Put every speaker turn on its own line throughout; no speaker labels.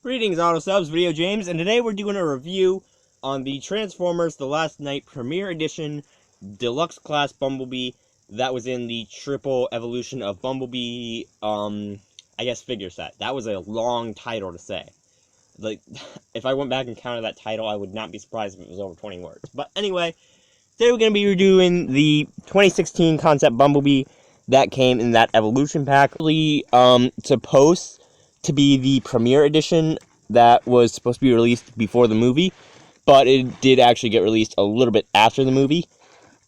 Greetings, Auto Subs, VideoJames, and today we're doing a review on the Transformers The Last Knight Premier Edition Deluxe Class Bumblebee that was in the Triple Evolution of Bumblebee, I guess figure set. That was a long title to say. Like, if I went back and counted that title, I would not be surprised if it was over 20 words. But anyway, today we're going to be reviewing the 2016 concept Bumblebee that came in that Evolution pack. Really, supposed to be the premiere edition that was supposed to be released before the movie, but it did actually get released a little bit after the movie,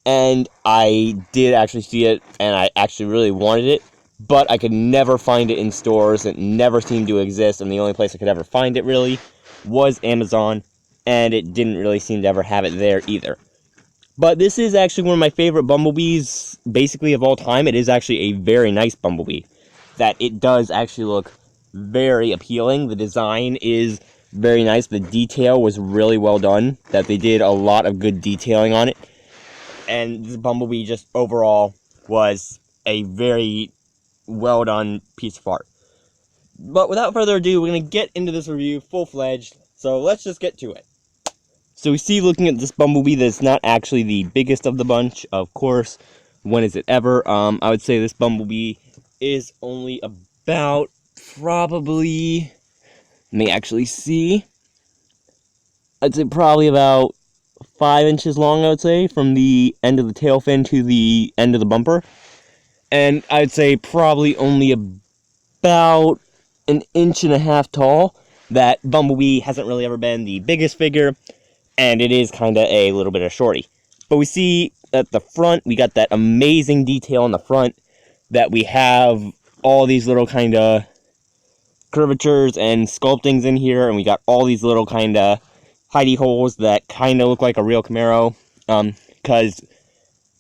and I did actually see it, and I actually really wanted it, but I could never find it in stores. It never seemed to exist, and the only place I could ever find it, really, was Amazon, and it didn't really seem to ever have it there either. But this is actually one of my favorite Bumblebees, basically, of all time. It is actually a very nice Bumblebee, that it does actually look very appealing. The design is very nice. The detail was really well done, that they did a lot of good detailing on it. And the Bumblebee just overall was a very well done piece of art. But without further ado, we're going to get into this review full-fledged, so let's just get to it. So we see, looking at this Bumblebee, that it's not actually the biggest of the bunch, of course. When is it ever? I would say this Bumblebee is only about, probably, let me actually see, I'd say probably about 5 inches long, I would say, from the end of the tail fin to the end of the bumper. And I'd say probably only about 1.5 inches tall. That Bumblebee hasn't really ever been the biggest figure, and it is kind of a little bit of shorty. But we see at the front, we got that amazing detail on the front, that we have all these little kind of curvatures and sculptings in here, and we got all these little kind of hidey holes that kind of look like a real Camaro, because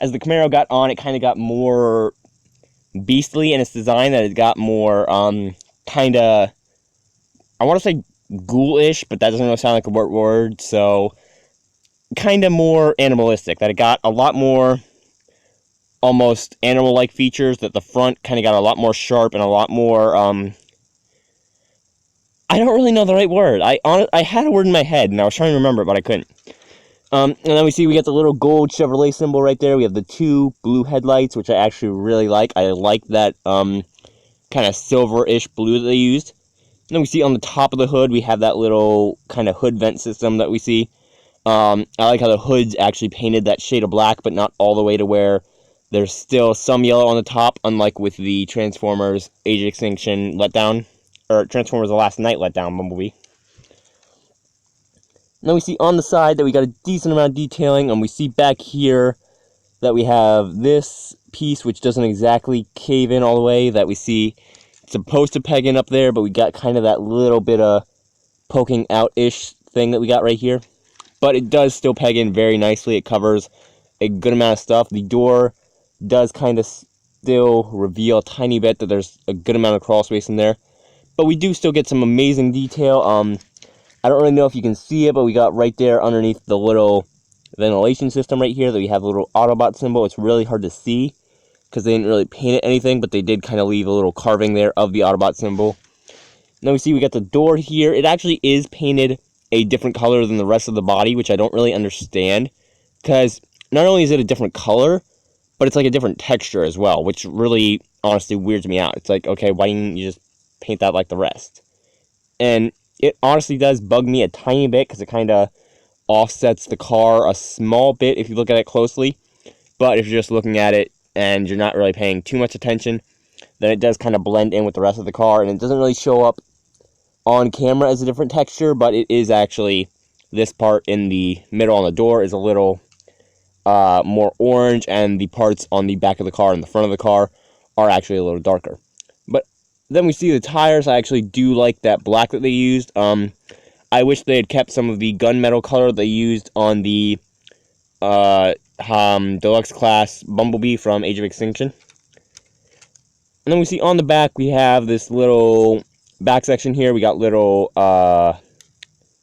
as the Camaro got on, it kind of got more beastly in its design, that it got more, kind of, I want to say ghoulish, but that doesn't really sound like a word, so kind of more animalistic, that it got a lot more almost animal-like features, that the front kind of got a lot more sharp and a lot more, I don't really know the right word. I had a word in my head, and I was trying to remember it, but I couldn't. And then we see we got the little gold Chevrolet symbol right there. We have the 2 blue headlights, which I actually really like. I like that, kind of silver-ish blue that they used. And then we see on the top of the hood, we have that little kind of hood vent system that we see. I like how the hood's actually painted that shade of black, but not all the way to where there's still some yellow on the top, unlike with the Transformers Age of Extinction letdown, or Transformers The Last Knight letdown Bumblebee. And then we see on the side that we got a decent amount of detailing, and we see back here that we have this piece which doesn't exactly cave in all the way, that we see it's supposed to peg in up there, but we got kind of that little bit of poking out-ish thing that we got right here. But it does still peg in very nicely. It covers a good amount of stuff. The door does kind of still reveal a tiny bit that there's a good amount of crawl space in there. But we do still get some amazing detail. I don't really know if you can see it, but we got right there underneath the little ventilation system right here that we have a little Autobot symbol. It's really hard to see because they didn't really paint it anything, but they did kind of leave a little carving there of the Autobot symbol. Now we see we got the door here. It actually is painted a different color than the rest of the body, which I don't really understand, because not only is it a different color, but it's like a different texture as well, which really honestly weirds me out. It's like, okay, why didn't you just paint that like the rest? And it honestly does bug me a tiny bit, because it kind of offsets the car a small bit if you look at it closely. But if you're just looking at it and you're not really paying too much attention, then it does kind of blend in with the rest of the car, and it doesn't really show up on camera as a different texture, but it is actually, this part in the middle on the door is a little more orange, and the parts on the back of the car and the front of the car are actually a little darker. But then we see the tires. I actually do like that black that they used. I wish they had kept some of the gunmetal color they used on the Deluxe Class Bumblebee from Age of Extinction. And then we see on the back we have this little back section here. We got little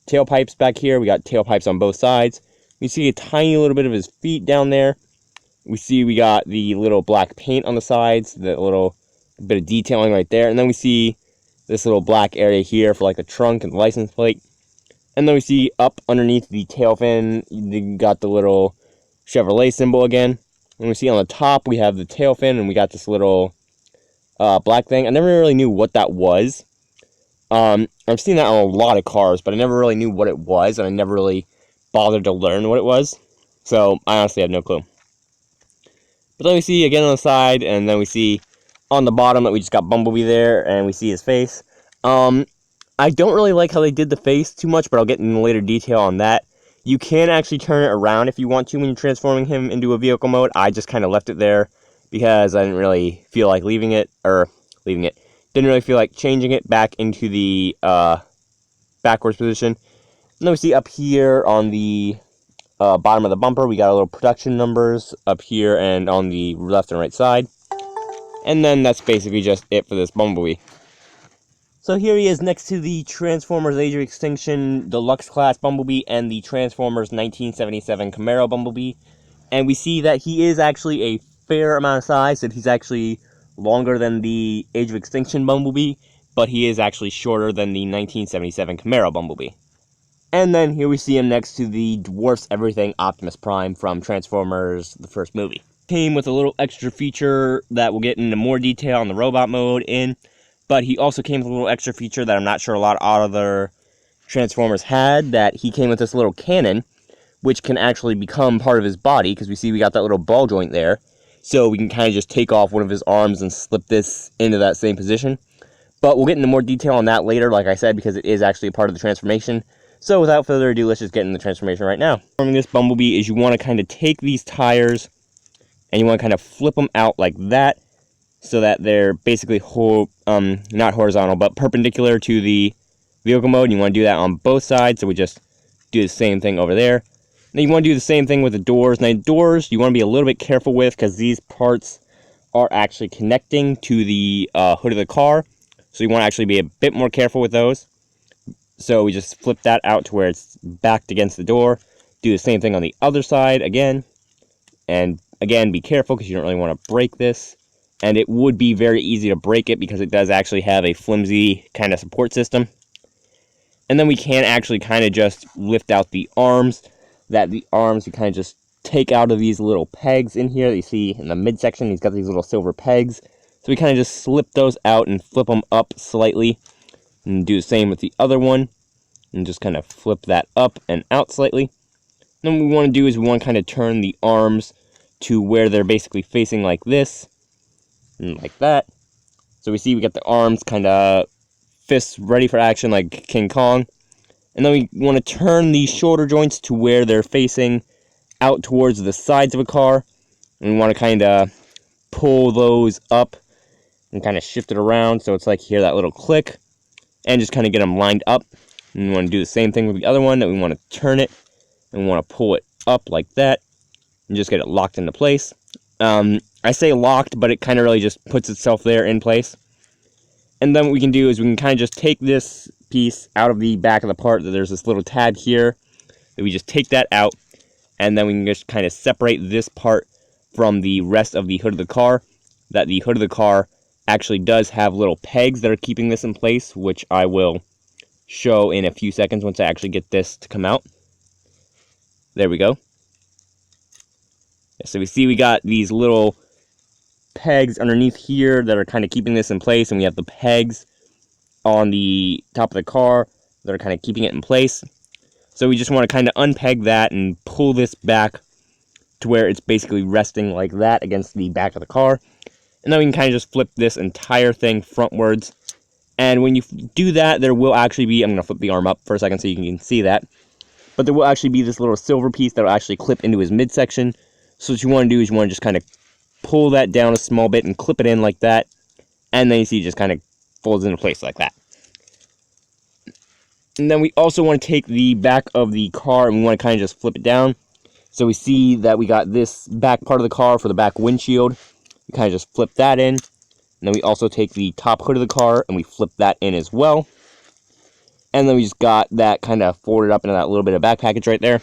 tailpipes back here. We got tailpipes on both sides. We see a tiny little bit of his feet down there. We see we got the little black paint on the sides, that little bit of detailing right there. And then we see this little black area here for like the trunk and the license plate. And then we see up underneath the tail fin, you got the little Chevrolet symbol again. And we see on the top, we have the tail fin, and we got this little black thing. I never really knew what that was. I've seen that on a lot of cars, but I never really knew what it was, and I never really bothered to learn what it was. So I honestly have no clue. But then we see again on the side, and then we see on the bottom that we just got Bumblebee there, and we see his face. I don't really like how they did the face too much, but I'll get in later detail on that. You can actually turn it around if you want to when you're transforming him into a vehicle mode. I just kind of left it there because I didn't really feel like leaving it. Didn't really feel like changing it back into the backwards position. And then we see up here on the bottom of the bumper, we got a little production numbers up here and on the left and right side. And then that's basically just it for this Bumblebee. So here he is next to the Transformers Age of Extinction Deluxe Class Bumblebee and the Transformers 1977 Camaro Bumblebee. And we see that he is actually a fair amount of size, that he's actually longer than the Age of Extinction Bumblebee, but he is actually shorter than the 1977 Camaro Bumblebee. And then here we see him next to the Dwarfs Everything Optimus Prime from Transformers, the first movie. Came with a little extra feature that we'll get into more detail on the robot mode in. But he also came with a little extra feature that I'm not sure a lot of other Transformers had, that he came with this little cannon, which can actually become part of his body, because we see we got that little ball joint there. So we can kind of just take off one of his arms and slip this into that same position. But we'll get into more detail on that later, like I said, because it is actually a part of the transformation. So without further ado, let's just get into the transformation right now. Forming this Bumblebee is you want to kind of take these tires, and you want to kind of flip them out like that, so that they're basically not horizontal, but perpendicular to the vehicle mode. And you want to do that on both sides, so we just do the same thing over there. Then you want to do the same thing with the doors. Now, doors, you want to be a little bit careful with, because these parts are actually connecting to the hood of the car, so you want to actually be a bit more careful with those. So we just flip that out to where it's backed against the door. Do the same thing on the other side again, and again, be careful, because you don't really want to break this. And it would be very easy to break it because it does actually have a flimsy kind of support system. And then we can actually kind of just lift out the arms. The arms we kind of just take out of these little pegs in here that you see in the midsection. He's got these little silver pegs. So we kind of just slip those out and flip them up slightly. And do the same with the other one. And just kind of flip that up and out slightly. Then what we want to do is we want to kind of turn the arms to where they're basically facing like this. And like that. So we see we got the arms kind of fists ready for action like King Kong. And then we want to turn these shoulder joints to where they're facing out towards the sides of a car. And we want to kind of pull those up and kind of shift it around so it's like you hear that little click. And just kind of get them lined up. And we want to do the same thing with the other one, that we want to turn it. And we want to pull it up like that. And just get it locked into place. I say locked, but it kind of really just puts itself there in place. And then what we can do is we can kind of just take this piece out of the back of the part. There's this little tab here that we just take that out, and then we can just kind of separate this part from the rest of the hood of the car. That the hood of the car actually does have little pegs that are keeping this in place, which I will show in a few seconds once I actually get this to come out. There we go. So we see we got these little pegs underneath here that are kind of keeping this in place, and we have the pegs on the top of the car that are kind of keeping it in place. So we just want to kind of unpeg that and pull this back to where it's basically resting like that against the back of the car. And then we can kind of just flip this entire thing frontwards. And when you do that, there will actually be, I'm going to flip the arm up for a second so you can see that, but there will actually be this little silver piece that will actually clip into his midsection. So what you want to do is you want to just kind of pull that down a small bit and clip it in like that, and then you see it just kind of folds into place like that. And then we also want to take the back of the car and we want to kind of just flip it down. So we see that we got this back part of the car for the back windshield. We kind of just flip that in. And then we also take the top hood of the car and we flip that in as well. And then we just got that kind of folded up into that little bit of back package right there.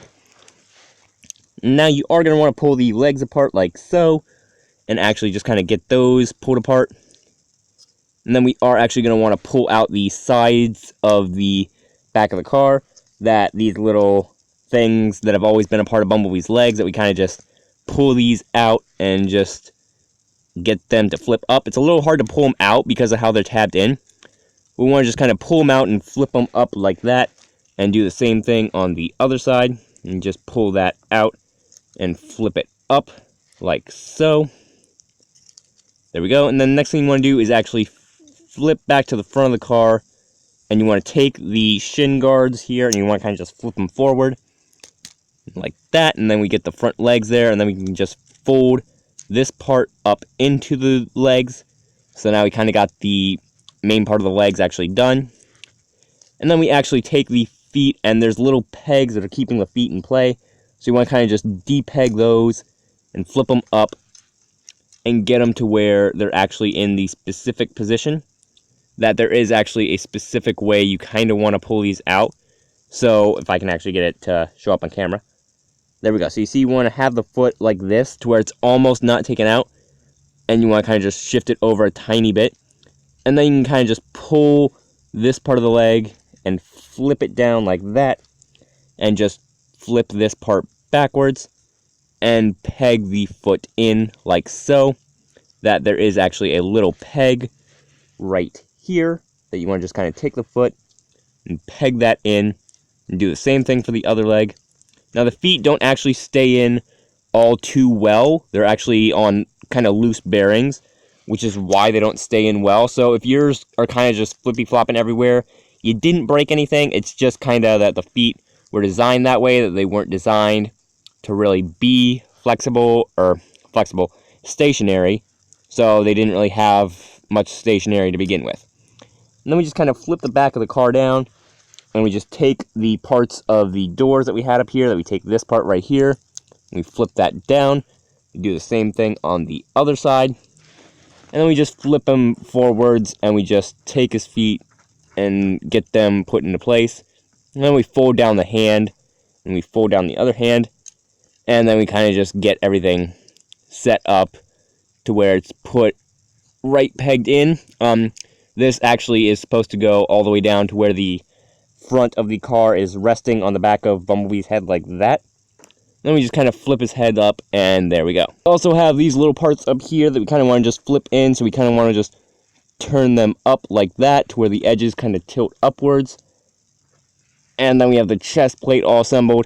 Now you are going to want to pull the legs apart like so, and actually just kind of get those pulled apart. And then we are actually going to want to pull out the sides of the back of the car, that these little things that have always been a part of Bumblebee's legs, that we kind of just pull these out and just get them to flip up. It's a little hard to pull them out because of how they're tabbed in. We want to just kind of pull them out and flip them up like that, and do the same thing on the other side, and just pull that out and flip it up like so. There we go. And then the next thing you want to do is actually flip back to the front of the car, and you want to take the shin guards here and you want to kind of just flip them forward like that, and then we get the front legs there, and then we can just fold this part up into the legs. So now we kind of got the main part of the legs actually done. And then we actually take the feet, and there's little pegs that are keeping the feet in play, so you want to kind of just de-peg those and flip them up and get them to where they're actually in the specific position, that there is actually a specific way you kind of want to pull these out. So if I can actually get it to show up on camera. There we go. So you see, you want to have the foot like this to where it's almost not taken out, and you want to kind of just shift it over a tiny bit, and then you can kind of just pull this part of the leg and flip it down like that, and just flip this part backwards and peg the foot in like so, that there is actually a little peg right here that you want to just kind of take the foot and peg that in, and do the same thing for the other leg. Now the feet don't actually stay in all too well. They're actually on kind of loose bearings, which is why they don't stay in well. So if yours are kind of just flippy flopping everywhere, you didn't break anything. It's just kind of that the feet were designed that way, that they weren't designed to really be stationary. So they didn't really have much stationary to begin with. And then we just kind of flip the back of the car down, and we just take the parts of the doors that we had up here, that we take this part right here, and we flip that down. We do the same thing on the other side, and then we just flip them forwards, and we just take his feet and get them put into place. And then we fold down the hand, and we fold down the other hand, and then we kind of just get everything set up to where it's put right pegged in. This actually is supposed to go all the way down to where the front of the car is resting on the back of Bumblebee's head like that. Then we just kind of flip his head up, and there we go. We also have these little parts up here that we kind of want to just flip in, so we kind of want to just turn them up like that to where the edges kind of tilt upwards. And then we have the chest plate all assembled,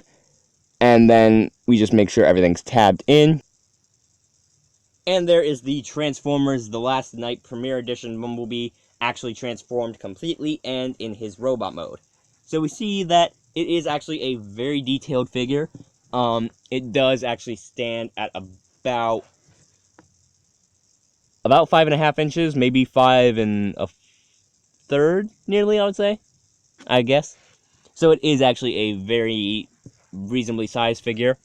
and then we just make sure everything's tabbed in. And there is the Transformers The Last Night Premiere Edition Bumblebee, actually transformed completely and in his robot mode. So we see that it is actually a very detailed figure. It does actually stand at about 5.5 inches, maybe 5 1/3, nearly, I would say, I guess. So it is actually a very reasonably sized figure.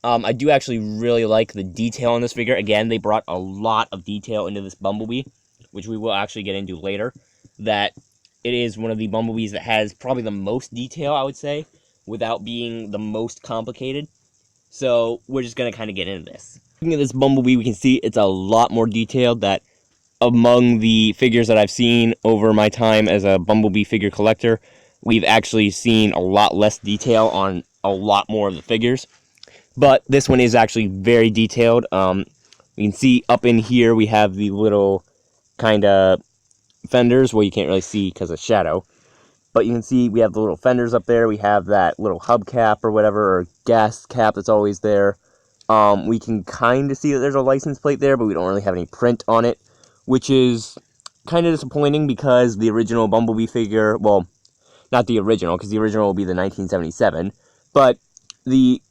I do actually really like the detail on this figure. Again, they brought a lot of detail into this Bumblebee, which we will actually get into later. That it is one of the Bumblebees that has probably the most detail, I would say, without being the most complicated. So we're just going to kind of get into this. Looking at this Bumblebee, we can see it's a lot more detailed. That among the figures that I've seen over my time as a Bumblebee figure collector, we've actually seen a lot less detail on a lot more of the figures. But this one is actually very detailed. You can see up in here we have the little kind of fenders. Well, you can't really see because of shadow. But you can see we have the little fenders up there. We have that little hubcap or whatever, or gas cap that's always there. We can kind of see that there's a license plate there, but we don't really have any print on it, which is kind of disappointing because the original Bumblebee figure, well, not the original, because the original will be the 1977, but the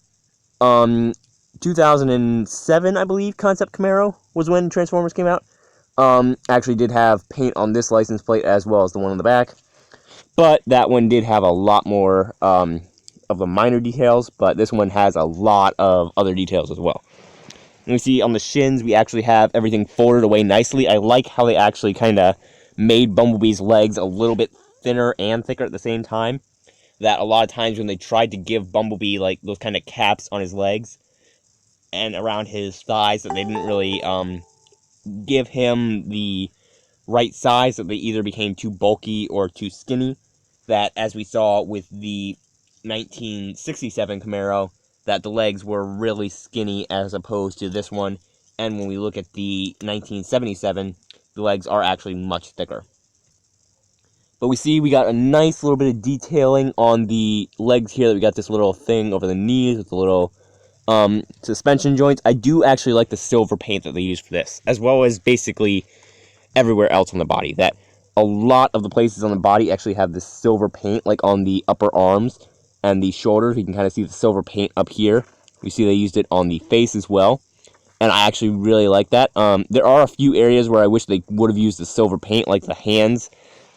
2007, I believe, Concept Camaro was when Transformers came out. Actually did have paint on this license plate as well as the one on the back. But that one did have a lot more of the minor details, but this one has a lot of other details as well. And we see on the shins, we actually have everything folded away nicely. I like how they actually kind of made Bumblebee's legs a little bit thinner and thicker at the same time. That a lot of times when they tried to give Bumblebee like those kind of caps on his legs and around his thighs, that they didn't really give him the right size, that they either became too bulky or too skinny. That, as we saw with the 1967 Camaro, that the legs were really skinny as opposed to this one. And when we look at the 1977, the legs are actually much thicker. But we see we got a nice little bit of detailing on the legs here. That we got this little thing over the knees with the little suspension joints. I do actually like the silver paint that they use for this, as well as basically everywhere else on the body. That a lot of the places on the body actually have this silver paint, like on the upper arms and the shoulders. You can kind of see the silver paint up here. You see they used it on the face as well, and I actually really like that. There are a few areas where I wish they would have used the silver paint, like the hands,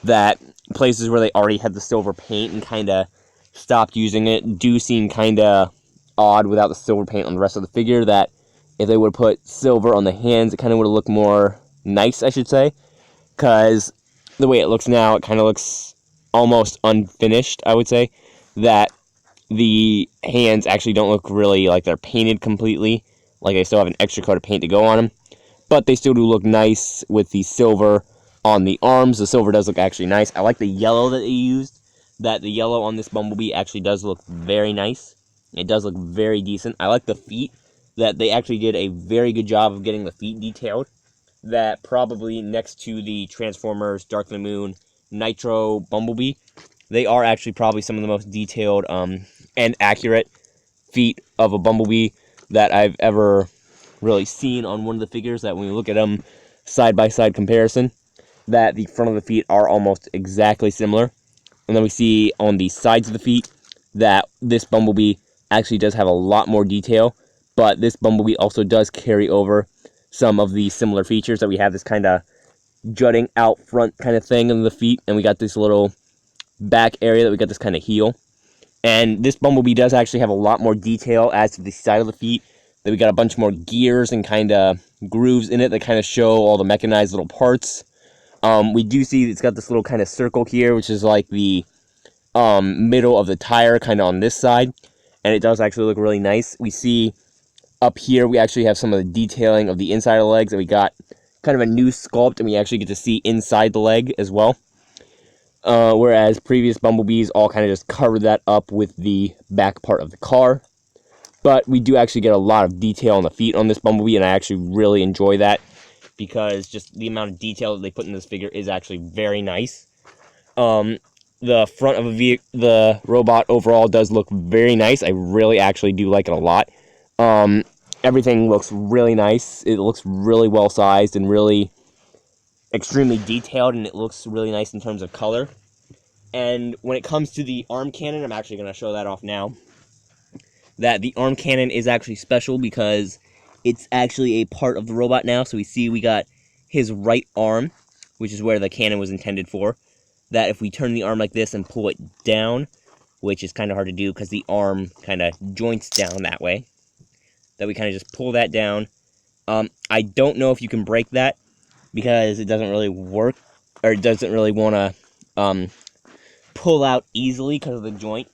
that places where they already had the silver paint and kind of stopped using it do seem kind of odd without the silver paint on the rest of the figure. That if they would have put silver on the hands, it kind of would have looked more nice, I should say, because the way it looks now, it kind of looks almost unfinished, I would say. That the hands actually don't look really like they're painted completely, like they still have an extra coat of paint to go on them, but they still do look nice with the silver on the arms. The silver does look actually nice. I like the yellow that they used, that the yellow on this Bumblebee actually does look very nice. It does look very decent. I like the feet, that they actually did a very good job of getting the feet detailed. That probably next to the Transformers Dark of the Moon Nitro Bumblebee, they are actually probably some of the most detailed and accurate feet of a Bumblebee that I've ever really seen on one of the figures. That when you look at them side-by-side comparison, that the front of the feet are almost exactly similar. And then we see on the sides of the feet that this Bumblebee actually does have a lot more detail, but this Bumblebee also does carry over some of the similar features. That we have this kind of jutting out front kind of thing in the feet, and we got this little back area that we got this kind of heel. And this Bumblebee does actually have a lot more detail as to the side of the feet. That we got a bunch more gears and kind of grooves in it that kind of show all the mechanized little parts. We do see it's got this little kind of circle here, which is like the middle of the tire, kind of on this side, and it does actually look really nice. We see up here we actually have some of the detailing of the inside of the legs, that we got kind of a new sculpt, and we actually get to see inside the leg as well. Whereas previous Bumblebees all kind of just covered that up with the back part of the car. But we do actually get a lot of detail on the feet on this Bumblebee, and I actually really enjoy that, because just the amount of detail that they put in this figure is actually very nice. The front of the robot overall does look very nice. I really actually do like it a lot. Everything looks really nice. It looks really well sized and really extremely detailed, and it looks really nice in terms of color. And when it comes to the arm cannon, I'm actually going to show that off now. That the arm cannon is actually special because it's actually a part of the robot now. So we see we got his right arm, which is where the cannon was intended for. That if we turn the arm like this and pull it down, which is kind of hard to do because the arm kind of joints down that way, that we kind of just pull that down. I don't know if you can break that, because it doesn't really work, or it doesn't really want to pull out easily because of the joint,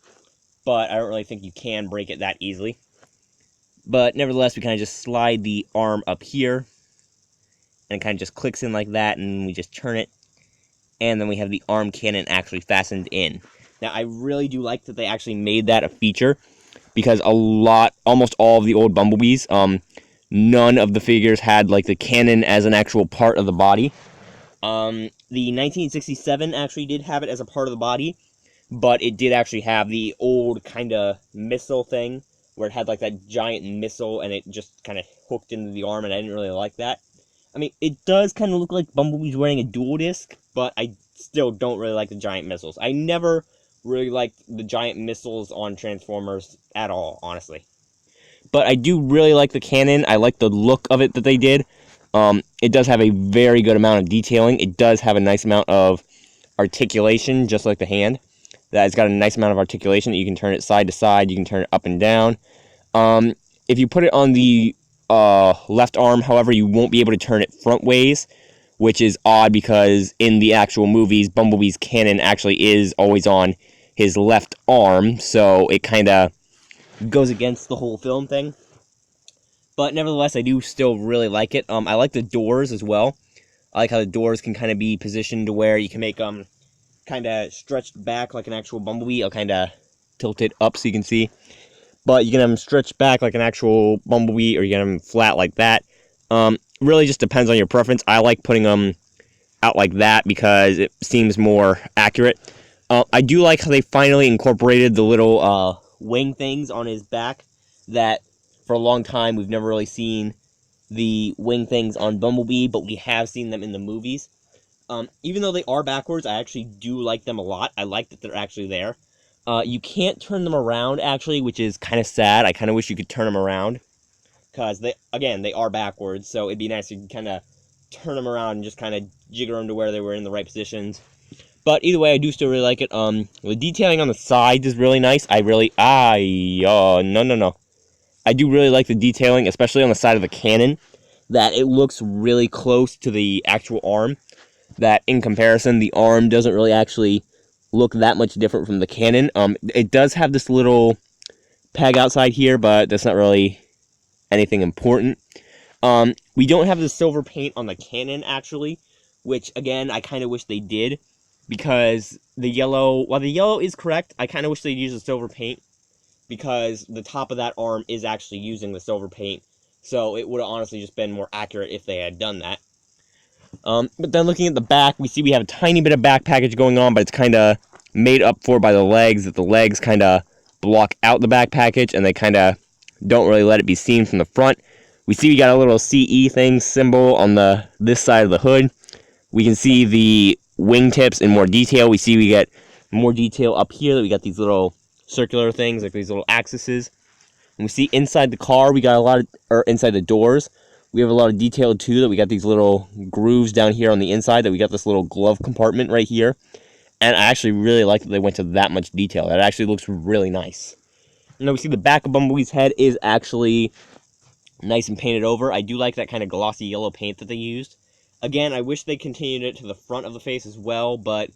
but I don't really think you can break it that easily. But nevertheless, we kind of just slide the arm up here, and it kind of just clicks in like that, and we just turn it, and then we have the arm cannon actually fastened in. Now, I really do like that they actually made that a feature, because almost all of the old Bumblebees, none of the figures had like the cannon as an actual part of the body. The 1967 actually did have it as a part of the body, but it did actually have the old kind of missile thing, where it had like that giant missile, and it just kind of hooked into the arm, and I didn't really like that. I mean, it does kind of look like Bumblebee's wearing a dual disc, but I still don't really like the giant missiles. I never really liked the giant missiles on Transformers at all, honestly. But I do really like the cannon. I like the look of it that they did. It does have a very good amount of detailing. It does have a nice amount of articulation, just like the hand. That it's got a nice amount of articulation that you can turn it side to side. You can turn it up and down. If you put it on the left arm, however, you won't be able to turn it front ways, which is odd because in the actual movies, Bumblebee's cannon actually is always on his left arm, so it kind of goes against the whole film thing. But nevertheless, I do still really like it. I like the doors as well. I like how the doors can kind of be positioned to where you can make them kind of stretched back like an actual Bumblebee. I'll kind of tilt it up so you can see. But you can have them stretched back like an actual Bumblebee, or you can have them flat like that. Really just depends on your preference. I like putting them out like that because it seems more accurate. I do like how they finally incorporated the little wing things on his back that for a long time we've never really seen the wing things on Bumblebee, but we have seen them in the movies. Even though they are backwards, I actually do like them a lot. I like that they're actually there. You can't turn them around, actually, which is kind of sad. I kind of wish you could turn them around. Because, they are backwards, so it'd be nice if you could kind of turn them around and just kind of jigger them to where they were in the right positions. But either way, I do still really like it. The detailing on the sides is really nice. No. I do really like the detailing, especially on the side of the cannon, that it looks really close to the actual arm. That in comparison, the arm doesn't really actually look that much different from the cannon. It does have this little peg outside here, but that's not really anything important. We don't have the silver paint on the cannon, actually, which, again, I kind of wish they did, because the yellow, while the yellow is correct, I kind of wish they'd use the silver paint, because the top of that arm is actually using the silver paint, so it would have honestly just been more accurate if they had done that. But then looking at the back, we see we have a tiny bit of back package going on, but it's kind of made up for by the legs, that the legs kind of block out the back package, and they kind of don't really let it be seen from the front. We see we got a little CE thing symbol on this side of the hood. We can see the wingtips in more detail. We see we get more detail up here, that we got these little circular things, like these little axes. And we see inside the car, we got a lot of, or inside the doors, we have a lot of detail too, that we got these little grooves down here on the inside, that we got this little glove compartment right here. And I actually really like that they went to that much detail. That actually looks really nice. And then we see the back of Bumblebee's head is actually nice and painted over. I do like that kind of glossy yellow paint that they used. Again, I wish they continued it to the front of the face as well, but,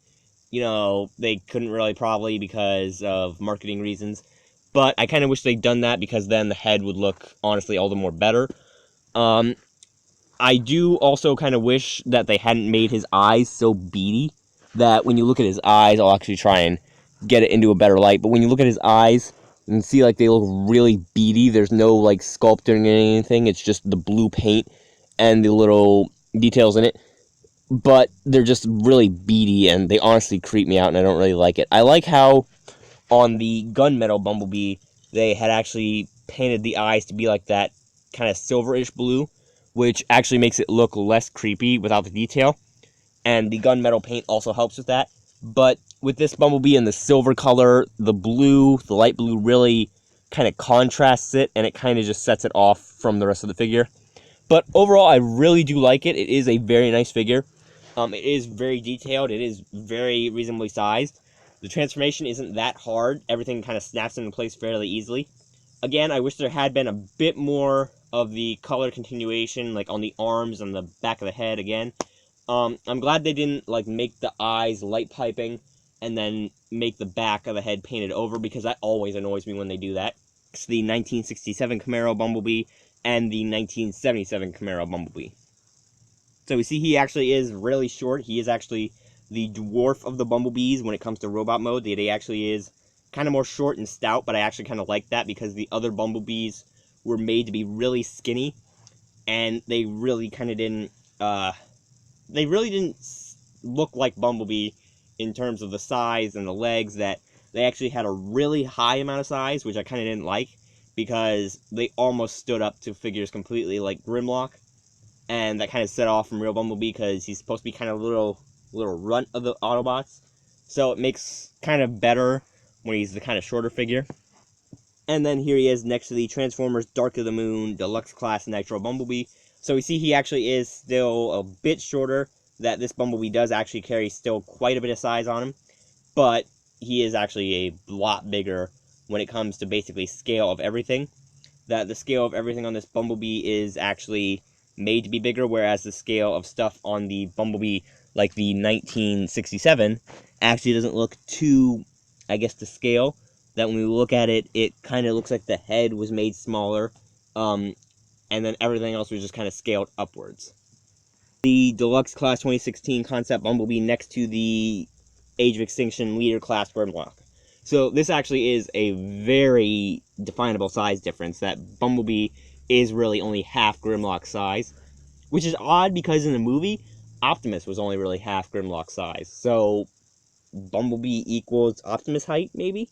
you know, they couldn't really, probably because of marketing reasons. But I kind of wish they'd done that, because then the head would look, honestly, all the more better. I do also kind of wish that they hadn't made his eyes so beady, that when you look at his eyes, I'll actually try and get it into a better light, but when you look at his eyes, you can see, like, they look really beady. There's no, like, sculpting or anything. It's just the blue paint and the little details in it. But they're just really beady, and they honestly creep me out, and I don't really like it. I like how on the gunmetal Bumblebee, they had actually painted the eyes to be like that kind of silverish blue, which actually makes it look less creepy without the detail. And the gunmetal paint also helps with that. But with this Bumblebee in the silver color, the blue, the light blue, really kind of contrasts it, and it kind of just sets it off from the rest of the figure. But overall, I really do like it. It is a very nice figure. It is very detailed. It is very reasonably sized. The transformation isn't that hard. Everything kind of snaps into place fairly easily. Again, I wish there had been a bit more of the color continuation, like on the arms and the back of the head again. I'm glad they didn't, like, make the eyes light piping and then make the back of the head painted over, because that always annoys me when they do that. It's the 1967 Camaro Bumblebee and the 1977 Camaro Bumblebee. So we see he actually is really short. He is actually the dwarf of the Bumblebees when it comes to robot mode. He actually is kind of more short and stout, but I actually kind of like that, because the other Bumblebees were made to be really skinny, and they really kind of didn't, they really didn't look like Bumblebee in terms of the size and the legs. That they actually had a really high amount of size, which I kind of didn't like, because they almost stood up to figures completely like Grimlock, and that kind of set off from real Bumblebee, because he's supposed to be kind of a little runt of the Autobots, so it makes kind of better when he's the kind of shorter figure. And then here he is next to the Transformers Dark of the Moon Deluxe Class Nitro Bumblebee. So we see he actually is still a bit shorter, that this Bumblebee does actually carry still quite a bit of size on him, but he is actually a lot bigger when it comes to basically scale of everything. That the scale of everything on this Bumblebee is actually made to be bigger, whereas the scale of stuff on the Bumblebee, like the 1967, actually doesn't look too, I guess, to scale. That when we look at it, it kind of looks like the head was made smaller, and then everything else was just kind of scaled upwards. the Deluxe Class 2016 Concept Bumblebee next to the Age of Extinction Leader Class Grimlock. So this actually is a very definable size difference. That Bumblebee is really only half Grimlock size, which is odd because in the movie, Optimus was only really half Grimlock size. So Bumblebee equals Optimus height, maybe?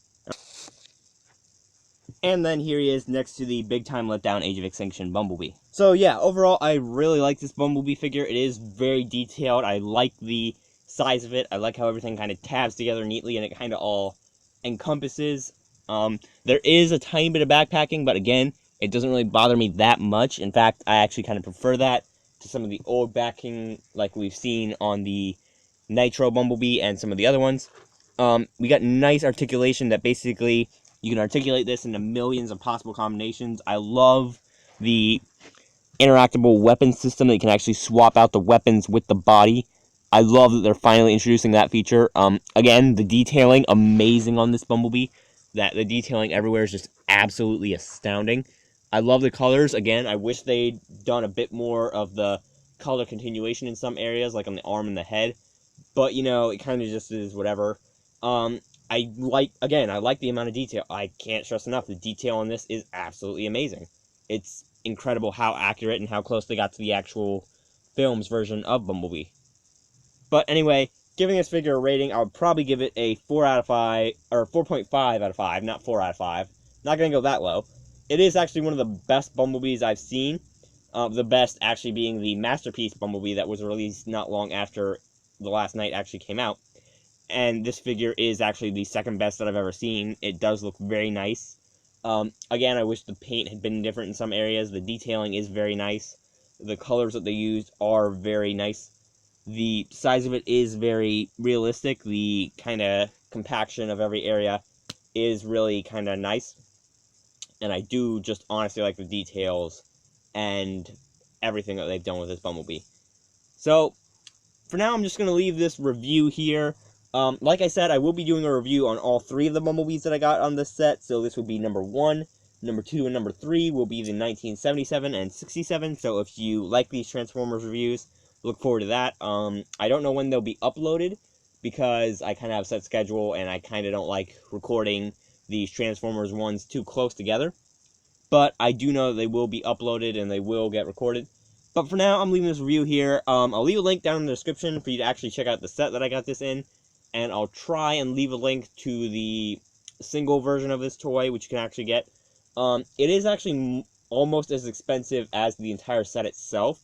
And then here he is next to the big time letdown Age of Extinction Bumblebee. So yeah, overall, I really like this Bumblebee figure. It is very detailed. I like the size of it. I like how everything kind of tabs together neatly and it kind of all encompasses. There is a tiny bit of backpacking, but again, it doesn't really bother me that much. In fact, I actually kind of prefer that to some of the old backing like we've seen on the Nitro Bumblebee and some of the other ones. We got nice articulation that basically you can articulate this into millions of possible combinations. I love the interactable weapon system that you can actually swap out the weapons with the body. I love that they're finally introducing that feature. Again, the detailing, amazing on this Bumblebee. That the detailing everywhere is just absolutely astounding. I love the colors. Again, I wish they'd done a bit more of the color continuation in some areas, like on the arm and the head. But, you know, it kind of just is whatever. I like the amount of detail. I can't stress enough, the detail on this is absolutely amazing. It's incredible how accurate and how close they got to the actual film's version of Bumblebee. But anyway, giving this figure a rating, I would probably give it a 4 out of 5, or 4.5 out of 5, not 4 out of 5. Not going to go that low. It is actually one of the best Bumblebees I've seen. The best actually being the Masterpiece Bumblebee that was released not long after The Last Knight actually came out. And this figure is actually the second best that I've ever seen. It does look very nice. Again, I wish the paint had been different in some areas. The detailing is very nice. The colors that they used are very nice. The size of it is very realistic. The kind of compaction of every area is really kind of nice. And I do just honestly like the details and everything that they've done with this Bumblebee. So, for now, I'm just going to leave this review here. Like I said, I will be doing a review on all 3 of the Bumblebees that I got on this set. So this will be number 1, number 2, and number 3 will be the 1977 and 67. So if you like these Transformers reviews, look forward to that. I don't know when they'll be uploaded because I kind of have a set schedule and I kind of don't like recording these Transformers ones too close together. But I do know that they will be uploaded and they will get recorded. But for now, I'm leaving this review here. I'll leave a link down in the description for you to actually check out the set that I got this in. And I'll try and leave a link to the single version of this toy, which you can actually get. It is actually almost as expensive as the entire set itself.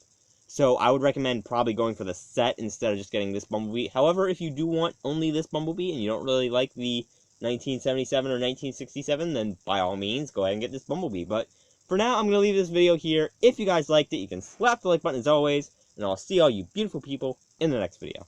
So I would recommend probably going for the set instead of just getting this Bumblebee. However, if you do want only this Bumblebee and you don't really like the 1977 or 1967, then by all means, go ahead and get this Bumblebee. But for now, I'm going to leave this video here. If you guys liked it, you can slap the like button as always, and I'll see all you beautiful people in the next video.